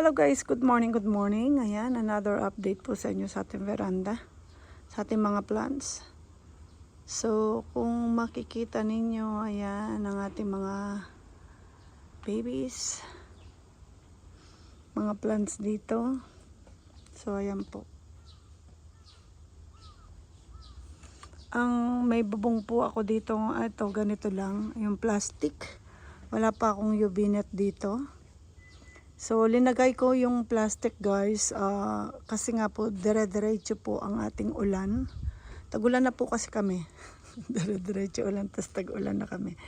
Hello guys, good morning, good morning. Ayan, another update po sa inyo sa ating veranda, sa ating mga plants. So, kung makikita ninyo, ayan ang ating mga babies, mga plants dito. So, ayan po. Ang may bubong po ako dito, ito ganito lang, yung plastic. Wala pa akong UV net dito. So, linagay ko yung plastic guys, kasi nga po, dire-diretso po ang ating ulan. Tag-ulan na po kasi kami. Dire-diretso ulan, tas tag-ulan na kami.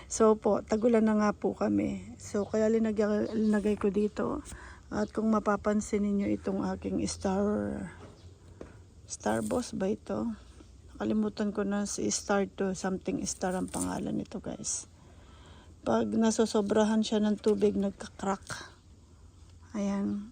So po, tag-ulan na nga po kami. So, kaya linagay ko dito. At kung mapapansin niyo itong aking Star Boss ba ito? Nakalimutan ko na si Star to, something Star ang pangalan nito guys. Pag nasosobrahan siya ng tubig, nagka-crack. Ayan.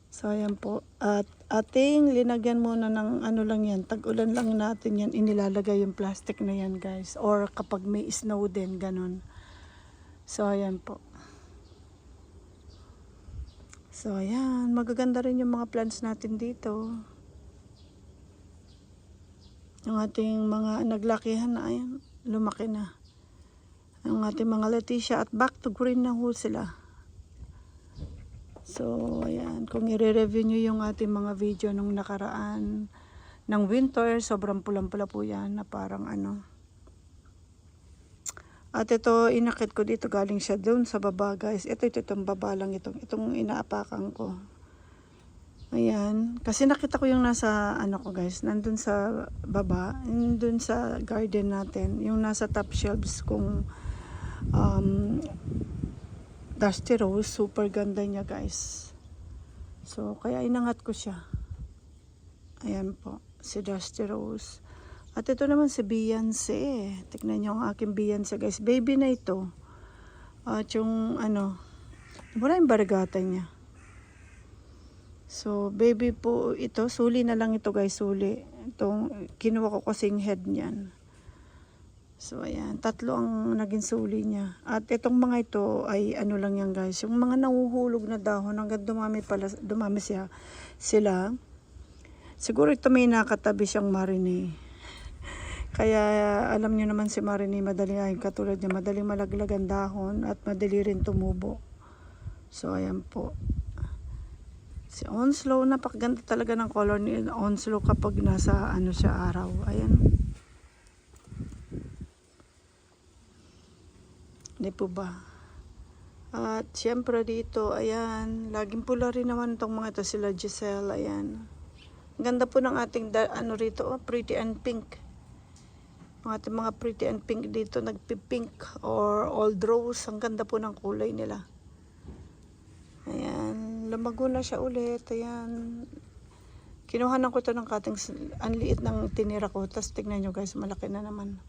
So, ayan po. At ating linagyan muna ng ano lang yan. Tag-ulan lang natin yan. Inilalagay yung plastic na yan guys. Or kapag may snow din, ganun. So, ayan po. So, ayan. Magaganda rin yung mga plants natin dito. Yung ating mga naglakihan na, ayan. Lumaki na. Ang ating mga Leticia at back to green na ho sila. So, ayan. Kung i-review nyo yung ating mga video nung nakaraan ng winter, sobrang pulang-pula po yan na parang ano. At ito, inakit ko dito. Galing siya doon sa baba, guys. Itong baba lang itong inaapakan ko. Ayan. Kasi nakita ko yung nasa, ano ko guys, nandun sa baba. Nandun sa garden natin. Yung nasa top shelves kung Dusty Rose, super ganda niya guys. So, kaya inangat ko siya. Ayan po, si Dusty Rose. At ito naman si Beyonce. Tignan niyo ang aking Beyonce guys. Baby na ito. At yung ano, wala yung barigata niya. So, baby po ito. Suli na lang ito guys, suli. Itong, kinuha ko kasing head niyan. So, ayan. 3 ang naging suli niya. At itong mga ito ay ano lang yan guys. Yung mga nahuhulog na dahon hanggang dumami sila. Siguro ito may nakatabi siyang Marini. Kaya alam niyo naman si Marini madaling ay katulad niya. Madaling malaglag ang dahon at madali rin tumubo. So, ayan po. Si Onslow, napakaganda talaga ng color ni Onslow kapag nasa ano siya araw. Ayan. Hindi po ba? At syempre dito, ayan, laging pula rin naman itong mga ito, sila Giselle, ayan. Ang ganda po ng ating, ano rito, pretty and pink. Ang ating mga pretty and pink dito, nagpipink or old rose, ang ganda po ng kulay nila. Ayan, lumago na siya ulit, ayan. Kinuhanan ko ito ng cuttings, ang liit ng tinira ko, tapos tignan nyo guys, malaki na naman.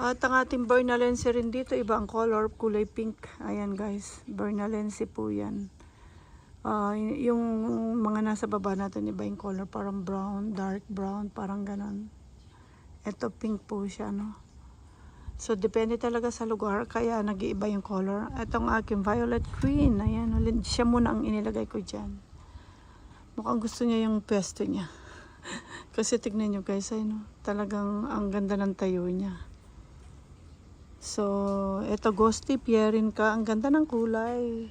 At ang ating Bernalense rin dito, iba ang color, kulay pink. Ayan guys, Bernalense po yan. Yung mga nasa baba natin, iba yung color, parang brown, dark brown, parang ganon. Ito pink po siya, no? So, depende talaga sa lugar, kaya nag-iiba yung color. Itong aking Violet Queen, ayan, siya muna ang inilagay ko dyan. Mukhang gusto niya yung pwesto niya. Kasi tignan nyo guys, ay, no? Talagang ang ganda ng tayo niya. So, ito Ghosty, Pierin ka. Ang ganda ng kulay.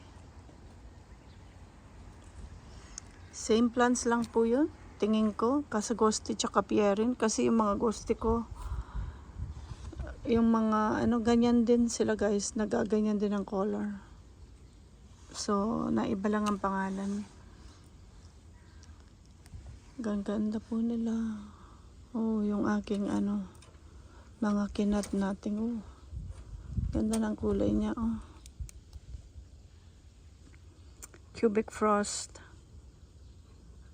Same plants lang po yun. Tingin ko. Kasi Ghosty tsaka Pierin. Kasi yung mga Ghosty ko, yung mga, ano, ganyan din sila guys. Nagaganyan din ang color. So, naiba lang ang pangalan. Ganda po nila. Oh, yung aking, ano, mga kinat natin. Oh. Ganda ng kulay niya, oh. Cubic frost.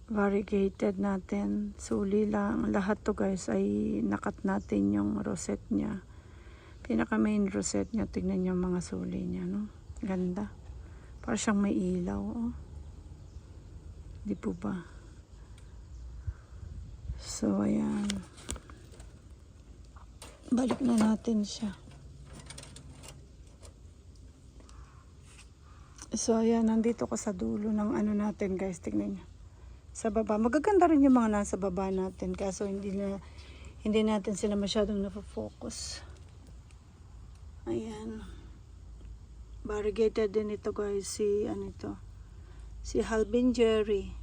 Variegated natin. Suli lang. Lahat to guys ay nakat natin yung rosette niya. Pinaka main rosette niya. Tignan niyo mga suli niya, no? Ganda. Para siyang may ilaw, oh. Di po ba? So, ayan. Balik na natin siya. So ayan, nandito ko sa dulo ng ano natin guys, tingnan nyo. Sa baba, magaganda rin yung mga nasa baba natin, kaso hindi natin sila masyadong nafo-focus. Ayan. Variegated din ito guys, si Halbinjeri.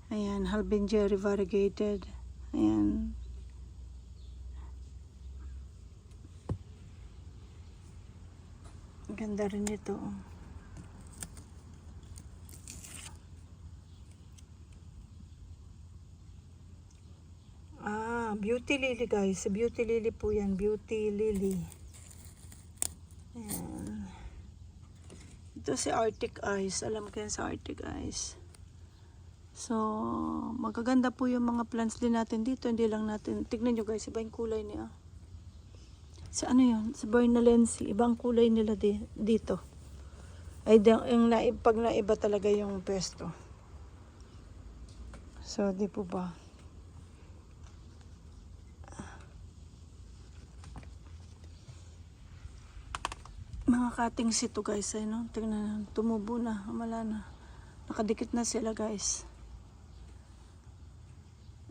Ayan, Halbinjeri variegated. Ayan. Ganda rin ito. Beauty lily guys. Beauty lily po yan. Beauty lily. Ayan. Ito si Arctic Ice. Alam ko yan sa Arctic Ice. So, magaganda po yung mga plants din natin dito. Hindi lang natin. Tignan nyo guys. Iba yung kulay niya. Sa ano yun? Sa Bernalensi. Ibang kulay nila dito. Ay, pag naiba talaga yung pesto. So, di po ba? Mga cuttings ito guys. Ay, no? Tingnan, tumubo na. Wala na. Nakadikit na sila guys.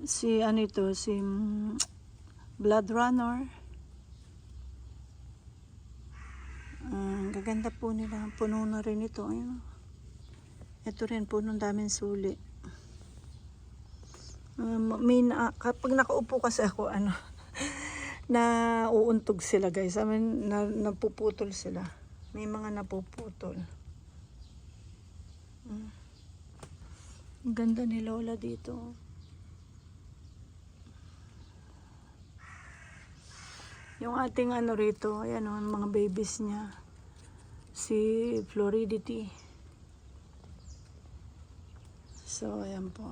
Si Blood Runner. Gaganda po nila. Puno na rin ito. Ayun. Ito rin punong daming suli. Kapag nakaupo kasi ako, na uuntog sila guys. Napuputol sila. May mga napuputol. Ang ganda ni Lola dito. Yung ating rito, ayan mga babies niya. Si Floridity. So, ayan po.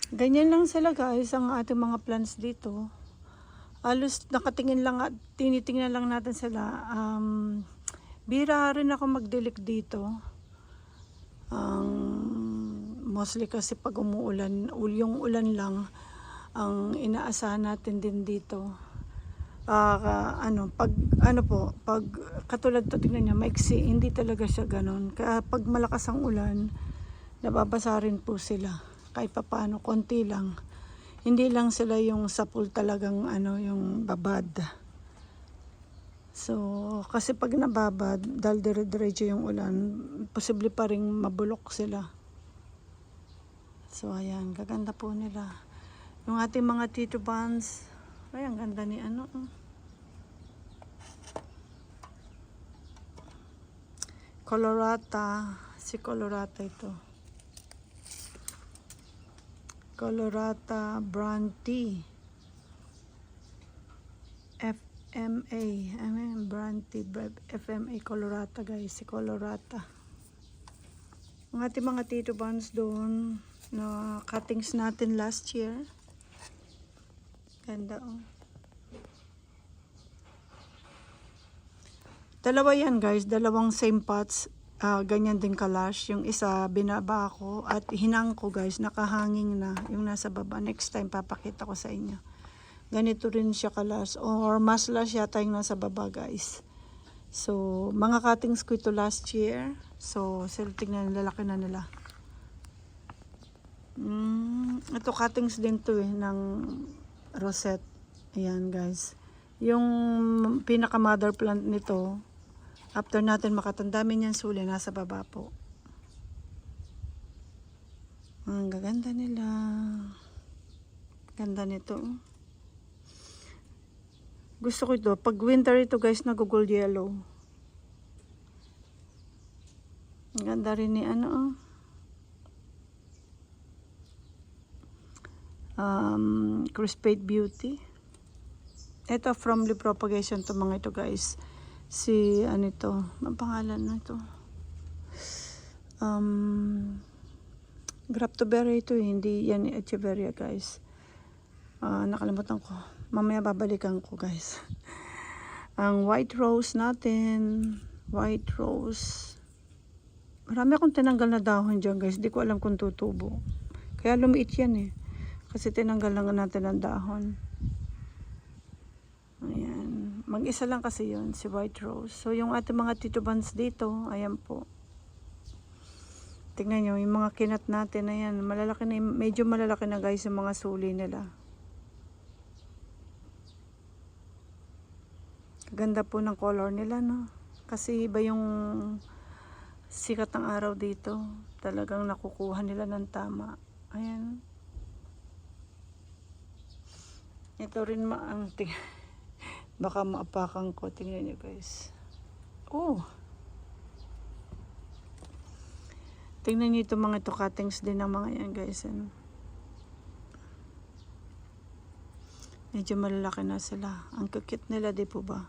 Ganyan lang sila guys, ang ating mga plants dito. Halos nakatingin lang at tinitingnan lang natin sila. Bira rin ako magdilik dito. Mostly kasi pag umuulan, yung ulan lang ang inaasahan natin din dito. Pag katulad to, tingnan niya, maiksi, hindi talaga siya ganun. Kaya pag malakas ang ulan, nababasa rin po sila. Kahit papaano, konti lang. Hindi lang sila yung sapul talagang yung babad. So, kasi pag nababad, dahil dire-diretso yung ulan, posible pa rin mabulok sila. So, ayan, gaganda po nila. Yung ating mga titubans, ay, ang ganda ni Colorata. Si Colorata ito. Colorata Branti. FMA. Branti. FMA Colorata guys. Si Colorata. Ang ating mga titubans doon na cuttings natin last year. Ganda Dalawa yan guys, dalawang same pots, ganyan din kalash. Yung isa binaba ko at hinang ko guys, nakahanging na yung nasa baba. Next time papakita ko sa inyo. Ganito rin siya kalash or mas lash yata yung nasa baba guys. So, mga cuttings ko ito last year. So, tignan, lalaki na nila. Ito cuttings din to ng rosette. Ayan guys. Yung pinaka mother plant nito, after natin makatandami niyan suli, nasa baba po. Ang gaganda nila. Ganda nito. Gusto ko ito. Pag winter ito guys, nag-gold yellow. Ang ganda rin ni Crispate Beauty. Ito from the propagation to mga ito guys. Si ang pangalan nito. Graptoberry ito hindi yan Echeveria guys. Nakalimutan ko. Mamaya babalikan ko guys. Ang white rose natin. White rose. Marami akong tinanggal na dahon dyan guys. Di ko alam kung tutubo. Kaya lumiit yan Kasi tinanggal lang natin ang dahon. Ayan. Mag-isa lang kasi yun, si White Rose. So, yung ating mga titubans dito, ayan po. Tingnan nyo, yung mga kinat natin, ayan, malalaki na, medyo malalaki na guys yung mga suli nila. Ganda po ng color nila, no? Kasi iba yung sikat ng araw dito. Talagang nakukuha nila ng tama. Ayan. Ito rin ang baka maapakan ko. Tingnan nyo guys. Oh. Tingnan nyo itong mga cuttings din ng mga yan guys. Ano? Medyo malalaki na sila. Ang kukit nila, di po ba?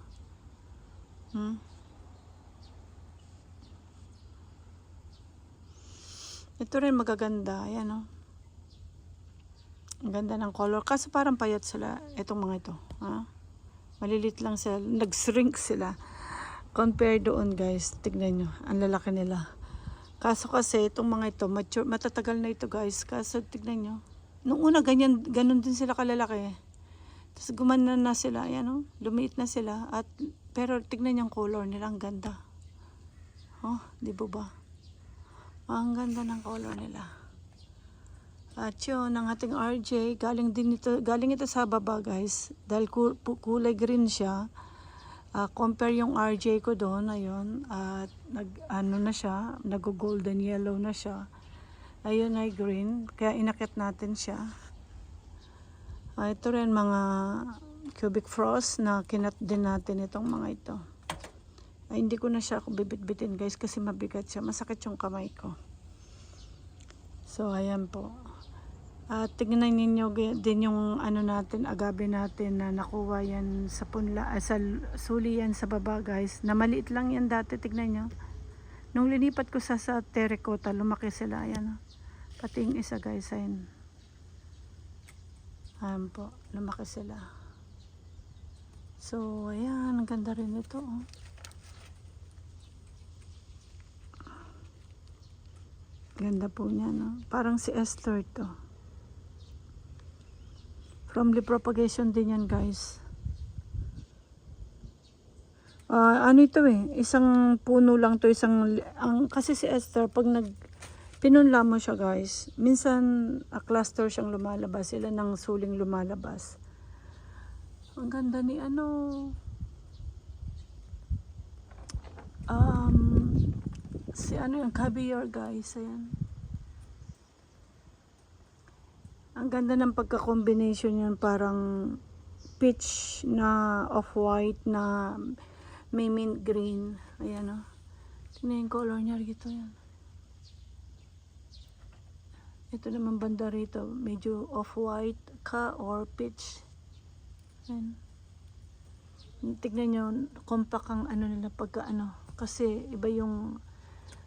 Ito rin magaganda. Ayan o. Ang ganda ng color. Kaso parang payat sila. Itong mga ito. Ha? Malilit lang sila. Nag-shrink sila. Compare doon guys. Tignan nyo. Ang lalaki nila. Kaso kasi itong mga ito. Mature, matatagal na ito guys. Kaso tignan nyo. Nung una ganyan, ganun din sila kalalaki. Tapos gumana na sila. Ayan o. Lumiit na sila. Pero tignan nyo ang color nila. Ang ganda. Oh, di ba? Ang ganda ng color nila. At yun, ang ating RJ, galing ito sa baba guys. Dahil kulay green siya. Compare yung RJ ko doon, ayun. At na siya, nag-golden yellow na siya. Ayun ay green, kaya inakit natin siya. Ito rin mga cubic frost na kinat din natin itong mga ito. Hindi ko na siya bibit-bitin guys kasi mabigat siya. Masakit yung kamay ko. So, ayan po. Tingnan ninyo din yung ano natin, agave natin na nakuha yan sa punla, sa suli yan sa baba guys. Na maliit lang yan dati, tignan nyo. Nung linipat ko sa terracotta, lumaki sila. Ayan. Pati yung isa guys, ayan. Ayan po, lumaki sila. So, ayan, ang ganda rin ito. Oh. Ganda po niya, no? Parang si Esther to. From the propagation din yan, guys. Ano ito eh? Isang puno lang to, kasi si Esther, pag pinunla mo siya, guys, minsan cluster siyang lumalabas. Sila ng suling lumalabas. Ang ganda ni si yung caviar, guys. Ayan. Ang ganda ng pagka-combination yan, parang peach na off-white na may mint green. Ayan o. Tingnan yung color niya rito yan. Ito naman banda rito, medyo off-white ka or peach. Ayan. Tignan nyo, compact ang nila pagka kasi iba yung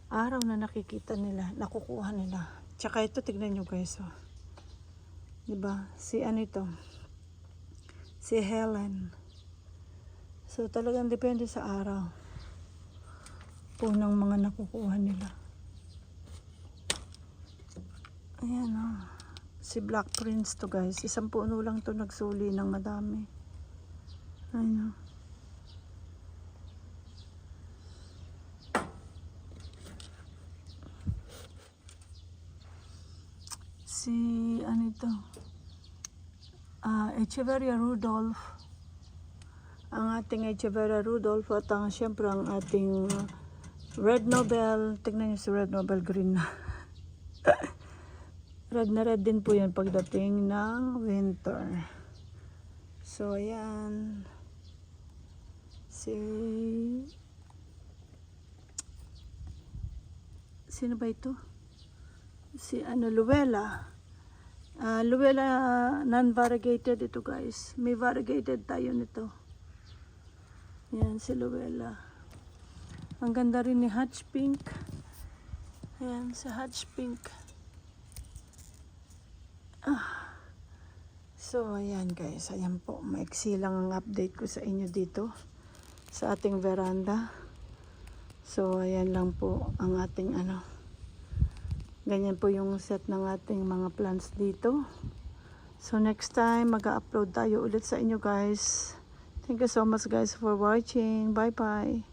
araw na nakikita nila, nakukuha nila. Tsaka ito, tignan nyo guys oh. Diba? Si ito? Si Helen. So talagang depende sa araw po ng mga nakukuha nila. Ayan oh. Si Black Prince to guys. Isang puno lang to nagsuli ng madami. Ayan oh. Si ito? Echeverria Rudolph. Ang ating Echeverria Rudolph at syempre ang ating Red Nobel. Tignan niyo si Red Nobel green na. Red na red din po yan pagdating ng winter. So ayan. Sino ba ito? Si Luella. Luella non-variegated ito guys. May variegated tayo nito. Yan si Luella. Ang ganda rin ni Hatch Pink. Ayan si Hatch Pink. So ayan guys. Ayan po. Maiksi lang ang update ko sa inyo dito. Sa ating veranda. So ayan lang po ang ating ganyan po yung set ng ating mga plants dito. So next time mag-upload tayo ulit sa inyo guys. Thank you so much guys for watching. Bye bye.